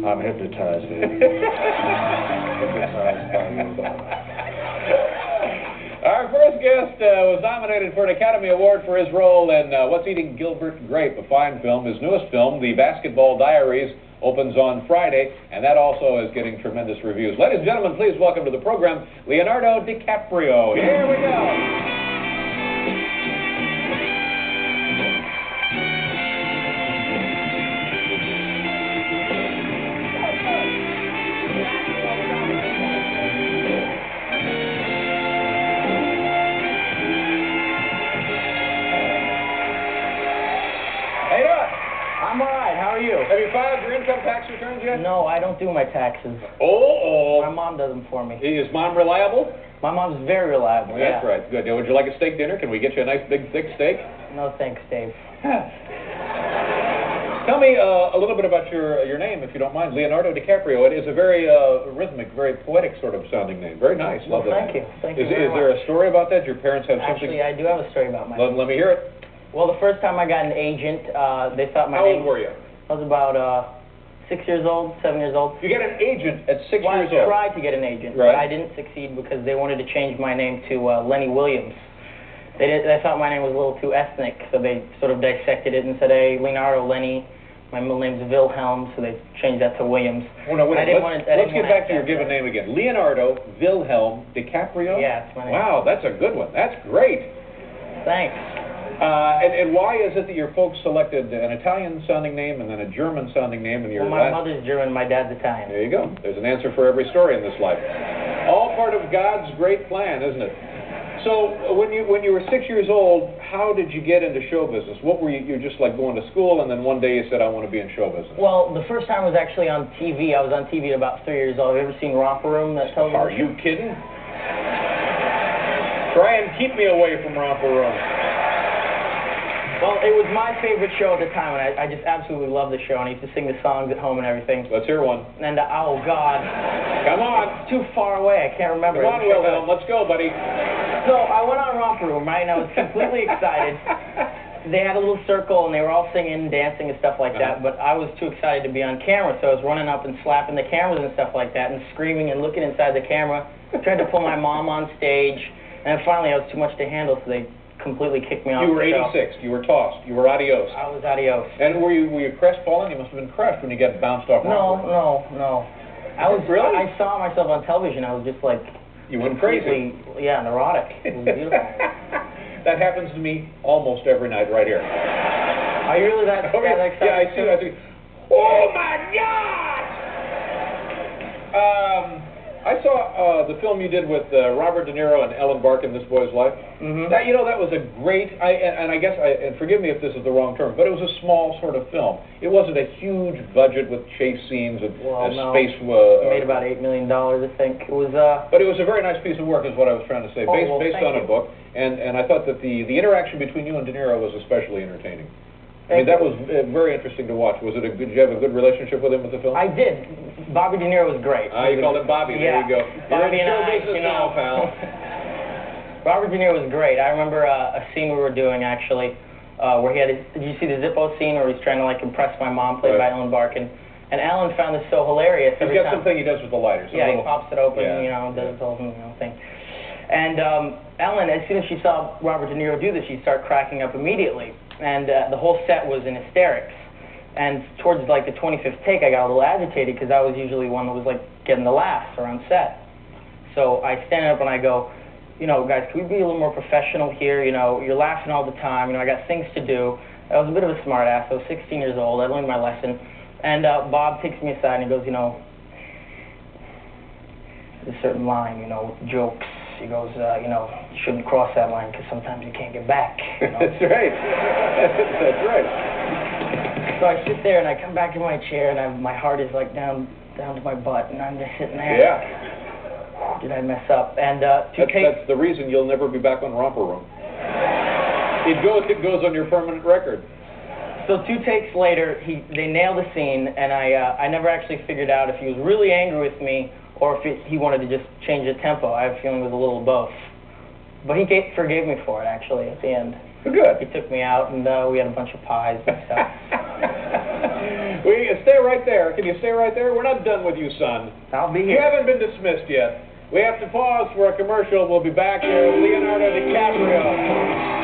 I'm hypnotized, baby. Hypnotized by you. Our first guest was nominated for an Academy Award for his role in What's Eating Gilbert Grape, a fine film. His newest film, The Basketball Diaries, opens on Friday, and that also is getting tremendous reviews. Ladies and gentlemen, please welcome to the program, Leonardo DiCaprio. Here we go. I'm all right. How are you? Have you filed your income tax returns yet? No, I don't do my taxes. Oh. My mom does them for me. Is Mom reliable? My mom's very reliable, That's right. Good. Would you like a steak dinner? Can we get you a nice, big, thick steak? No, thanks, Dave. Tell me a little bit about your name, if you don't mind. Leonardo DiCaprio. It is a very rhythmic, very poetic sort of sounding name. Very nice. Well, Love that. thank you. Thank you Is very much. there a story about that? Your parents have something? Actually, I do have a story about my name. Let me hear it. Well, the first time I got an agent, they thought my How name... old were you? I was about 6 years old, 7 years old. You get an agent at 6 well, years old? I tried to get an agent, right. but I didn't succeed because they wanted to change my name to Lenny Williams. They thought my name was a little too ethnic, so they sort of dissected it and said, hey, Leonardo, Lenny, my middle name's Wilhelm, so they changed that to Williams. Well, no, wait, let's get back to your given name again. Leonardo Wilhelm DiCaprio? Yeah, that's my name. Wow, that's a good one. That's great. Thanks. And why is it that your folks selected an Italian-sounding name and then a German-sounding name? And your well, my mother's German, my dad's Italian. There you go. There's an answer for every story in this life. All part of God's great plan, isn't it? So when you were 6 years old, how did you get into show business? What were you just like going to school, and then one day you said, I want to be in show business? Well, the first time was actually on TV. I was on TV at about 3 years old. Have you ever seen Romper Room? That television Are you kidding? Try and keep me away from Romper Room. Well, it was my favorite show at the time, and I just absolutely loved the show, and I used to sing the songs at home and everything. Let's hear one. And, oh, God. Come on. It's too far away. I can't remember. Come on, Wilhelm. Let's go, buddy. So I went on Romper Room, right, and I was completely excited. They had a little circle, and they were all singing and dancing and stuff like that, but I was too excited to be on camera, so I was running up and slapping the cameras and stuff like that, and screaming and looking inside the camera, tried to pull my mom on stage, and then finally I was too much to handle, so they completely kicked me off. You were 86. You were tossed. You were adios. I was adios. And were you crestfallen? You must have been crushed when you got bounced off. No. I was really. I saw myself on television. I was just like. You went crazy. Yeah, neurotic. It was beautiful. That happens to me almost every night right here. Are you really that excited? Yeah, I see. Oh my God! I saw the film you did with Robert De Niro and Ellen Barkin, This Boy's Life. Mm-hmm. That was a great, and I guess, and forgive me if this is the wrong term, but it was a small sort of film. It wasn't a huge budget with chase scenes and space. It made about $8 million, I think. It was. But it was a very nice piece of work, is what I was trying to say, based on a book. And I thought that the interaction between you and De Niro was especially entertaining. I mean, that was very interesting to watch. Did you have a good relationship with him with the film? I did. Bobby De Niro was great. You called him Bobby. Yeah. There you go. Bobby You're in and show business now, pal. Robert De Niro was great. I remember a scene we were doing, actually, where he had did you see the Zippo scene where he's trying to, like, impress my mom, played by Ellen Barkin? And Alan found this so hilarious. He's got something he does with the lighters. Yeah, he pops it open, does the whole thing. And Ellen, as soon as she saw Robert De Niro do this, she started cracking up immediately. And the whole set was in hysterics. And towards, like, the 25th take, I got a little agitated because I was usually one that was, like, getting the laughs around set. So I stand up and I go, guys, can we be a little more professional here? You're laughing all the time. I got things to do. I was a bit of a smart ass. I was 16 years old. I learned my lesson. And Bob takes me aside and he goes, there's a certain line, with jokes. He goes, you shouldn't cross that line because sometimes you can't get back. That's right. That's right. So I sit there and I come back in my chair and my heart is like down to my butt and I'm just sitting there. Yeah. Did I mess up? And that's the reason you'll never be back on Romper Room. It goes on your permanent record. So 2 takes later, they nailed the scene, and I never actually figured out if he was really angry with me or if he wanted to just change the tempo. I have a feeling it was a little of both. But he forgave me for it, actually, at the end. Good. He took me out, and we had a bunch of pies and stuff. Stay right there. Can you stay right there? We're not done with you, son. I'll be You here. haven't been dismissed yet. We have to pause for a commercial. We'll be back here with Leonardo DiCaprio.